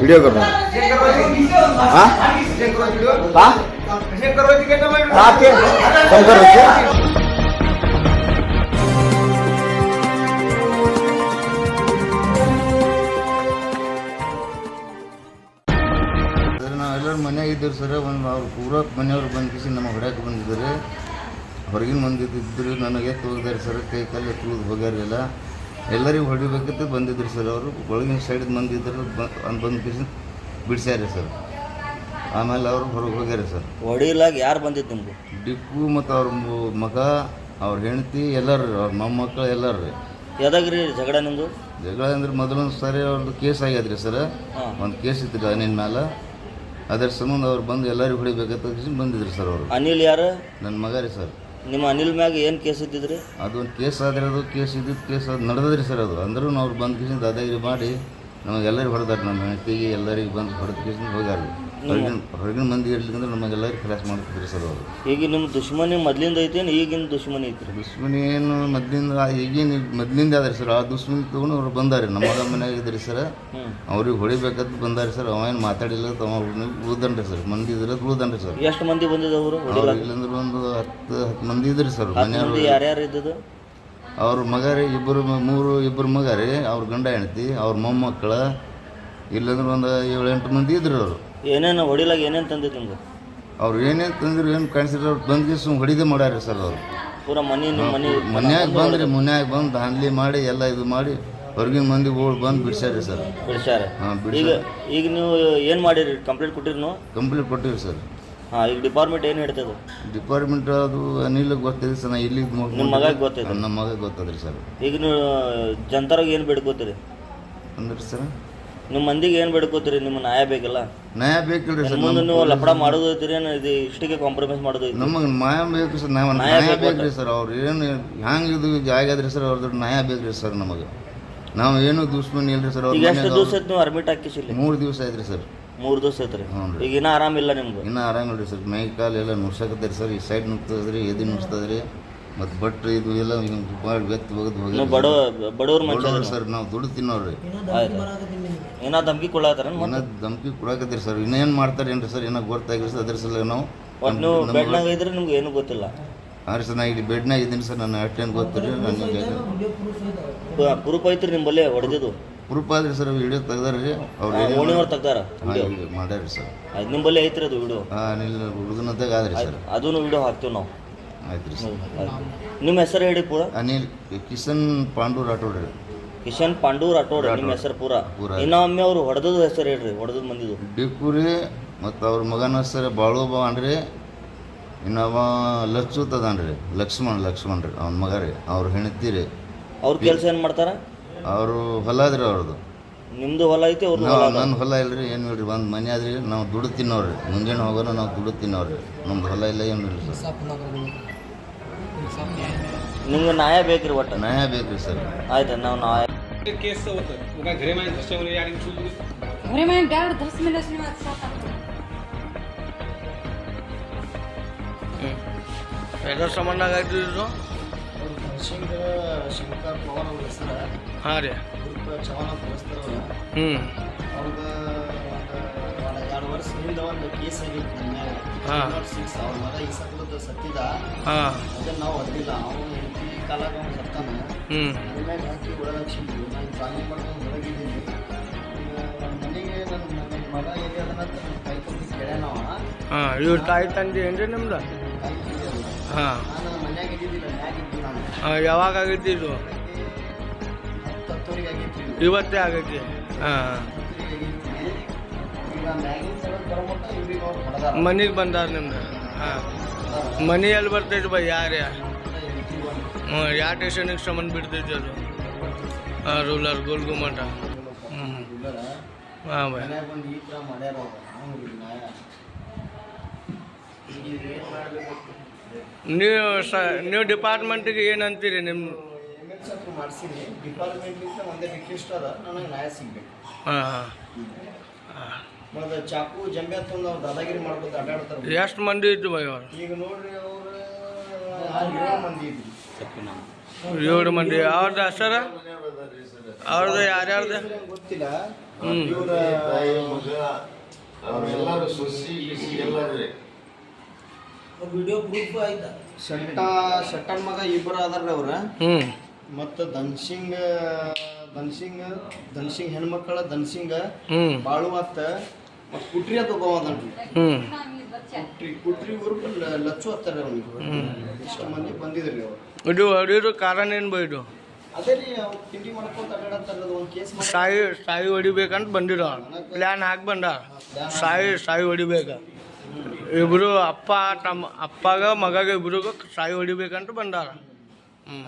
Video कर रहा ನಾವೆಲ್ಲರೂ ಮನೆಯಾಗ ಇದ್ದೀವಿ ಸರ್. ಒಂದು ಅವ್ರು ಪೂರ ಮನೆಯವ್ರು ಬಂದು ನಮ್ಮ ಹೊಡ್ಯಾಕೆ ಬಂದಿದ್ದಾರೆ. ಹೊರಗಿನ ಮಂದಿ ಇದ್ದರು, ನನಗೆ ಎತ್ತು ಹೋಗಿದ್ದಾರೆ ಸರ್. ಕೈ ಕಾಲು ತುಳಿದು ಹೋಗ್ಯಾರಿಲ್ಲ. ಎಲ್ಲರಿಗೂ ಹೊಡಿಬೇಕಂತ ಬಂದಿದ್ರು ಸರ್. ಅವರು ಒಳಗಿನ ಸೈಡ್ ಮಂದಿ ಇದ್ದರು, ಬಂದು ಬಿಡಿಸ್ಯಾರ ಸರ್. ಆಮೇಲೆ ಅವರು ಹೊರಗೆ ಹೋಗ್ಯಾರ ಸರ್. ಹೊಡಿಲಾಗ ಯಾರು ಬಂದಿದ್ದು ನಿಮ್ಗೆ? ಡಿಪ್ಪು ಮತ್ತು ಅವ್ರ ಮಗ, ಅವ್ರ ಹೆಂಡತಿ, ಎಲ್ಲರೂ ಅವ್ರ ಮೊಮ್ಮಕ್ಕಳು ಎಲ್ಲರೂ ರೀ. ಯಾವ್ದಾಗ್ರಿ ಜಗಳ ನಿಮ್ಮದು? ಜಗಳ ಅಂದ್ರೆ ಮೊದಲೊಂದು ಸಾರಿ ಅವ್ರದ್ದು ಕೇಸ್ ಆಗ್ಯದ್ರಿ ಸರ್. ಒಂದು ಕೇಸ್ ಇತ್ತು ಅನಿಲ್ ಮೇಲೆ. ಅದರ ಸಂಬಂಧ ಅವ್ರು ಬಂದು ಎಲ್ಲರಿಗೂ ಹೊಡಿಬೇಕಂತ ಬಂದಿದ್ರು ಸರ್. ಅವರು ಅನಿಲ್ ಯಾರು? ನನ್ನ ಮಗ ರೀ ಸರ್. ನಿಮ್ಮ ಅನಿಲ್ ಮ್ಯಾಗ ಏನು ಕೇಸ್ ಇದ್ದಿದ್ರಿ? ಅದೊಂದು ಕೇಸ್ ಆದರೆ ಅದು ಕೇಸ್ ಇದ್ದಿದ್ದು ಕೇಸ್ ಅದು ನಡೆದ್ರಿ ಸರ್. ಅದು ಅಂದ್ರೂ ಅವ್ರು ಬಂದು ಕಿಸಿಂದ ದಾದಾಗಿರಿ ಮಾಡಿ ನಮಗೆಲ್ಲರಿಗೂ ಹೊಡೆದಾರೆ. ನಮ್ಮ ಹೆಂಡತಿಗೆ ಎಲ್ಲರಿಗೂ ಬಂದು ಹೊಡೆದು ಕಿಸಿಂದ ಹೋಗ್ಯಾರ. ಹೊರಗಿನ ಮಂದಿ ಇರ್ಲಿಕ್ಕಂದ್ರೆ ನಮಗೆಲ್ಲರಿಗೂ ಕ್ಲಾಸ್ ಮಾಡ್ತಿದ್ರಿ ಸರ್ ಅವರು. ಈಗ ನಿಮ್ಮ ದುಶ್ಮನಿ ಮೊದಲಿಂದ ಐತೇನು ಈಗಿನ ದುಶ್ಮನಿ ಐತ್ರಿ? ದುಶ್ಮನಿ ಏನು ಈಗೇನು ಮೊದಲಿಂದ ಆದ್ರಿ ಸರ್. ಆ ದುಶ್ಮನಿ ತೊಗೊಂಡು ಅವ್ರು ಬಂದಾರೆ. ನಮ್ಮ ಮಗ ಮನ್ಯಾಗ ಇದ್ರಿ ಸರ್. ಅವ್ರಿಗೆ ಹೊಡಿಬೇಕಂತ ಬಂದಾರೆ ಸರ್. ಅವೇನು ಮಾತಾಡಿಲ್ಲ. ಉಳ್ದನ್ರಿ ಸರ್. ಮಂದಿ ಇದ್ರೆ ಉಳ್ದನ್ರಿ ಸರ್. ಎಷ್ಟು ಮಂದಿ ಬಂದಿದ್ದವರು? ಇಲ್ಲಂದ್ರೆ ಒಂದು 10 ಮಂದಿ ಇದ್ರಿ ಸರ್. ಮನೆಯವ್ರು ಯಾರ್ಯಾರು ಇದ್ದದ್ದು? ಅವ್ರ ಮಗ ರೀ, ಇಬ್ಬರು ಮಗ ರೀ, ಅವ್ರ ಗಂಡ ಹೆಂಡತಿ, ಅವ್ರ ಮೊಮ್ಮಕ್ಕಳ, ಇಲ್ಲಂದ್ರೆ ಒಂದು 7-8 ಮಂದಿ ಇದ್ರು. ಅವರು ಏನೇನು ಹೊಡಿಲಾಗ ಏನೇನು ತಂದಿದ್ದು ನಿಮ್ಗೆ? ಅವ್ರು ಏನೇನು ತಂದಿರು ಏನು ಕಾಣಿಸಿದ್ರು. ಅವ್ರು ಬಂದು ಸುಮ್ಮ ಹೊಡಿದೇ ಮಾಡ್ಯಾರ ಸರ್. ಅವರು ಪೂರ ಮನ್ಯಾಗ ಬಂದ್ರಿ. ಮನ್ಯಾಗ ಬಂದು ದಾಂಡ್ಲಿ ಮಾಡಿ ಎಲ್ಲ ಇದು ಮಾಡಿ ಹೊರಗಿನ ಮಂದಿ ಬಂದು ಬಿಡ್ಸ್ಯಾರ ಸರ್. ಬಿಡ್ಸ್ಯಾರ. ಈಗ ನೀವು ಏನು ಮಾಡಿರಿ? ಕಂಪ್ಲೇಂಟ್ ಕೊಟ್ಟಿರಿ? ಕಂಪ್ಲೇಂಟ್ ಕೊಟ್ಟಿರಿ ಸರ್. ಈಗ ಡಿಪಾರ್ಟ್ಮೆಂಟ್ ಏನು ಹೇಳ್ತದೆ? ಡಿಪಾರ್ಟ್ಮೆಂಟ್ ಅದು ಅನಿಲ್ ಗೊತ್ತಿದೆ ಸರ್. ನಾ ಇಲ್ಲಿ ನಿಮ್ಮ ಮಗ ಗೊತ್ತಿದೆ? ನಮ್ಮ ಮಗ ಗೊತ್ತದ್ರಿ ಸರ್. ಈಗ ನೀವು ಜನತಾರಿಗೆ ಏನು ಬೇಡ್ಕೋತೀರಿ ಅಂದ್ರೆ ಸರ್? ನಿಮ್ಮ ಮಂದಿಗೆ ಏನು ಬೇಡ್ಕೋತೀರಿ? ನಿಮ್ಮ ನ್ಯಾಯ ಬೇಕಲ್ಲ? ನ್ಯಾಯ ಬೇಕಿಲ್ರಿ ಸರ್. ಮುಂದೆ ನೀವು ಲಪಡ ಮಾಡೋದು ಐತಿರಿ, ಇದು ಇಷ್ಟಿಗೆ ಕಾಂಪ್ರಮೈಸ್ ಮಾಡೋದು ಐತಿ? ನಮಗೆ ನ್ಯಾಯ ಬೇಕು ಸರ್. ನ್ಯಾಯ ಬೇಕ್ರಿ ಸರ್. ಅವ್ರು ಏನು ಹ್ಯಾಂಗೆ ಇದು ಆಗ್ಯಾದ್ರಿ ಸರ್. ಅವ್ರದ್ದು ನ್ಯಾಯ ಬೇಕ್ರಿ ಸರ್. ನಮಗೆ ನಾವು ಏನು ದುಶ್ಮನಿ ಇಲ್ರಿ ಸರ್. ಈಗ ಎಷ್ಟು ದಿವಸ ಆಯ್ತು ನೀವು ಅಡ್ಮಿಟ್ ಹಾಕಿಸಿಲ್ಲ? 3 ದಿವಸ ಆಯ್ತು ಸರ್. 3 ದಿವಸ ಐತ್ರಿ. ಈಗ ಇನ್ನೂ ಆರಾಮಿಲ್ಲ ನಿಮ್ಗೆ? ಇನ್ನೂ ಆರಾಮ ನೋಡ್ರಿ ಸರ್. ಮೈ ಕಾಲು ಎಲ್ಲ ನುಡ್ಸಕತ್ತೀರಿ ಸರ್. ಈ ಸೈಡ್ ನುಗ್ತದ್ರಿ, ಎದಿ ನುಡ್ಸ್ತದ್ರಿ, ಮತ್ತು ಬಟ್ ಇದು ಎಲ್ಲ ಭಾಳ ಬೆತ್ತು ಹೋಗಿ ಬಡವ್ರ ಮನುಷ್ಯ ಸರ್. ನಾವು ದುಡ್ಡು ತಿನ್ನೋರಿ. ಏನೋ ಧಮ್ಕಿ ಕೊಡತ್ತಾರ? ಏನೋ ಧಮ್ಕಿ ಕೊಡಕತ್ತೀರಿ ಸರ್. ಇನ್ನೇನು ಮಾಡ್ತಾರೆ ಏನ್ರಿ ಸರ್? ಏನೋ ಗೊತ್ತಾಗಿರಿ ಸರ್. ಅದ್ರ ಸಲ ನಾವು ನೀವು ಬೆಡ್ನಾಗ ಇದ್ರೆ ನಿಮ್ಗೆ ಏನೂ ಗೊತ್ತಿಲ್ಲ? ಹಾಂ ರೀ ಸರ್. ನಾ ಇಲ್ಲಿ ಬೆಡ್ನಾಗ ಇದ್ದೀನಿ ಸರ್. ನನ್ನ ಅಷ್ಟೇನು ಗೊತ್ತಿರಿ. ನನಗೆ ಪ್ರೂಫ್ ಐತ್ರಿ ನಿಮ್ಮ ಬಲ್ಲಿ ಹೊಡೆದಿದ್ದು? ಪ್ರೂಫ್ ಆದ್ರಿ ಸರ್. ವಿಡಿಯೋ ತೆಗ್ದಾರ್ರಿ. ಅವ್ರು ಓಣಿಯವ್ರು ತೆಗ್ದಾರ? ಮಾಡ್ಯಾರಿ ಸರ್. ನಿಮ್ಮ ಬಲ್ಲಿ ಐತ್ರಿ ಅದು ವಿಡಿಯೋ? ಹಾಂ, ಇಲ್ಲ ಹುಡುಗನದಾಗ ಆದ್ರಿ ಸರ್. ಅದನ್ನು ವಿಡಿಯೋ ಹಾಕ್ತೀವಿ ನಾವು. ಆಯ್ತು ರೀ ಸರ್. ನಿಮ್ಮ ಹೆಸರು ಹೇಳಿ ಪೂರ? ಅನಿಲ್ ಕಿಶನ್ ಪಾಂಡು ರಾಠೋಡ್ ರೀ. ಕಿಶನ್ ಪಾಂಡು ರಾಠೋಡ್ ನಿಮ್ಮ ಹೆಸರು ಪೂರ? ಇನ್ನೊಮ್ಮೆ ಅವ್ರು ಹೊಡೆದದ ಹೆಸರು ಹೇಳ್ರಿ. ಹೊಡೆದ್ ಮಂದಿದ್ದು? ಡಿಪ್ಪು ರೀ, ಮತ್ತು ಅವ್ರ ಮಗನ ಹೆಸರು ಬಾಳುಬ ಅನ್ರಿ. ಇನ್ನೊಬ್ಬ ಲಚ್ಚುತ್ ಅದಾನ್ರಿ, ಲಕ್ಷ್ಮಣ್ ರೀ ಅವ್ನ ಮಗ ರೀ. ಅವ್ರ ಹೆಂಡತಿ ರೀ. ಅವ್ರ ಕೆಲಸ ಏನು ಮಾಡ್ತಾರ? ಅವರು ಹೊಲ ಅದ್ರಿ ಅವ್ರದ್ದು. ನಿಮ್ಮದು ಹೊಲ ಐತಿ? ಅವ್ರು ನನ್ನ ಹೊಲ ಇಲ್ರಿ. ಏನು ಹೇಳ್ರಿ, ಒಂದು ಮನೆ ಆದ್ರಿ. ನಾವು ದುಡ್ಡು ತಿನ್ನೋರಿ. ಮುಂಜಾನೆ ಹೋಗೋಣ ನಾವು ದುಡ್ಡು ತಿನ್ನೋರಿ. ನಮ್ದು ಹೊಲ ಇಲ್ಲ, ಏನು ಇಲ್ಲ ಸರ್. ನಿಮ್ಗೆ ನ್ಯಾಯ ಬೇಕ್ರಿ? ಒಟ್ಟು ನ್ಯಾಯ ಬೇಕ್ರಿ ಸರ್. ಆಯ್ತು, ನಾವು ನ್ಯಾಯ केस होतं उगा घरी माहिती दर्शवली आणि चुली घरी माहिती डायरेक्ट 10 मिनिटांनी वाचता ಯಾವ್ದಾರ ಸಂಬಂಧ ಆಗೈತಿ ಇದು? ಶಂಕರ್ ಪವರ್ ಅವ್ರ ಹೆಸರು. ಹಾಂ ರೀ. ಚವಾನ ಪೋಸ್ತಾರಲ್ಲ, ಅವ್ರದ್ದು ಒಂದು 2 ವರ್ಷ ಹಿಂದೆ ಒಂದು ಕೇಸ್ ಆಗಿತ್ತು ನನ್ನ ಮ್ಯಾಗ. 6 ಅವ್ರ ಮಗ ಈ ಸಕ್ಕದ ಸತ್ತಿದ. ಅದನ್ನ ನಾವು ಹೊರಗಿಲ್ಲ. ಅವನು ಹೆಂಡತಿ ಕಾಲಾಗ ಅವ್ನು ಸತ್ತಾನ. ಅದ್ರ ಮ್ಯಾಗ ಹಾಕಿ ಒಳಗಾಕ್ಸಿದ್ವಿ. ನಾನು ಚಾಲಿ ಮಾಡ್ಕೊಂಡು ಹೊರಗಿದ್ದೀನಿ. ನನ್ನ ಮನೆಗೆ ನನ್ನ ಮಗ ಎಲ್ಲಿ ಅದನ್ನ ಕೈ ಕೊಟ್ಟು ಕೇಳ್ಯಾನವ. ಇವ್ರ ತಾಯಿ ತಂದೆ ಏನ್ರಿ ನಿಮ್ದು? ನಾನು ಮನ್ಯಾಗ ಇದ್ದಿದ್ದಿಲ್ಲ, ಮ್ಯಾಗ ಇದ್ದು ನಾನು. ಯಾವಾಗ ಆಗೈತಿ ಇದು? 10 ಆಗೈತಿ. ಇವತ್ತೇ ಆಗೈತಿ? ಮನೆಗೆ ಬಂದಾರ ನಿಮ್ದು? ಮನೆ ಎಲ್ಲಿ ಬರ್ತೈತಿ ಬೈ? ಯಾರು ಯಾವ ಸ್ಟೇಷನಿಗೆ ಸಂಬಂಧ ಬಿಡ್ತೈತಿ ಅದು? ರೂಲರ್ ಗೋಲ್ಗುಮಠ. ಹಾಂ ಬೈ. ನೀವು ಡಿಪಾರ್ಟ್ಮೆಂಟಿಗೆ ಏನಂತೀರಿ? ನಿಮ್ಮ ಮಾಡಿಸಿನಿ. ಡಿಪಾರ್ಟ್ಮೆಂಟ್ಲಿಂದ ಒಂದೇ ರಿಕ್ವೆಸ್ಟ್ ಅದ, ನನಗೆ ನ್ಯಾಯ ಸಿಗ್ಬೇಕು. ಮತ್ತು ಚಾಕು ಜಂಬೆ ತಂದು ಅವ್ರು ದಾದಾಗಿರಿ ಮಾಡ್ಬೋದು ಅಡ್ಡಾಡ್ತಾರೆ. ಎಷ್ಟು ಮಂದಿ ಇದ್ದು ಬೈ ಅವರು? ಈಗ ನೋಡ್ರಿ, ಅವರು ಮಂದಿ ಇದ್ರಿ. ಏಳು ಮಂದಿ ಅವ್ರದ್ದು ಹೆಸರು ಅವ್ರದ್ದು ಯಾರ್ಯಾರ್ದು ಹೆಸ್ರೇನ್ ಗೊತ್ತಿಲ್ಲ. ಹ್ಮ್. ಇವ್ರ ತಾಯಿ ಮಗ ಅವರೆಲ್ಲರೂ ಸೊಸಿ ಗಿಸಿ ಎಲ್ಲರೂ ರೀ. ಶೆಟ್ಟನ್ ಮಗ ಇಬ್ಬರು ಅದಾರ್ರಿ ಅವ್ರ. ಹ್ಞೂ ಮತ್ತು ಧನ್ಸಿಂಗ್ ಹೆಣ್ಮಕ್ಳ ಧನ್ಸಿಂಗ್ ಹ್ಞೂ ಬಾಳುವತ್ತ ಮತ್ತು ಕುಟ್ರಿ ಅಂತ ಒಬ್ಬವನ್ರಿ. ಹ್ಞೂ ಕುಟ್ರಿ ಊರು ಲಚ್ಚು ಹತ್ತಾರ ಅವ್ನಿಗೆ. ಇಷ್ಟು ಮಂದಿ ಬಂದಿದ್ರಿ ಅವ್ರು. ಇದು ಹೊಡಿಯೋದು ಕಾರಣ ಏನು ಬೈದು ಅದೇ ರೀ ಅವ್ರು ತಿಂಡಿ ಮಾಡ್ಕೊಂತ ಅಡ್ಡಾಡತ್ತಾರ. ಒಂದು ಕೇಸ್ ಸಾಯಿ ಹೊಡಿಬೇಕಂತ ಬಂದಿರೋ ಪ್ಲ್ಯಾನ್ ಹಾಕಿ ಬಂದ ಸಾಯಿ ಹೊಡಿಬೇಕ ಇಬ್ರು ಅಪ್ಪ ತಮ್ಮ ಅಪ್ಪಗ ಮಗಗ ಇಬ್ರಿಗೂ ಸಾಯಿ ಹೊಡಿಬೇಕಂತ ಬಂದಾರ. ಹ್ಞೂ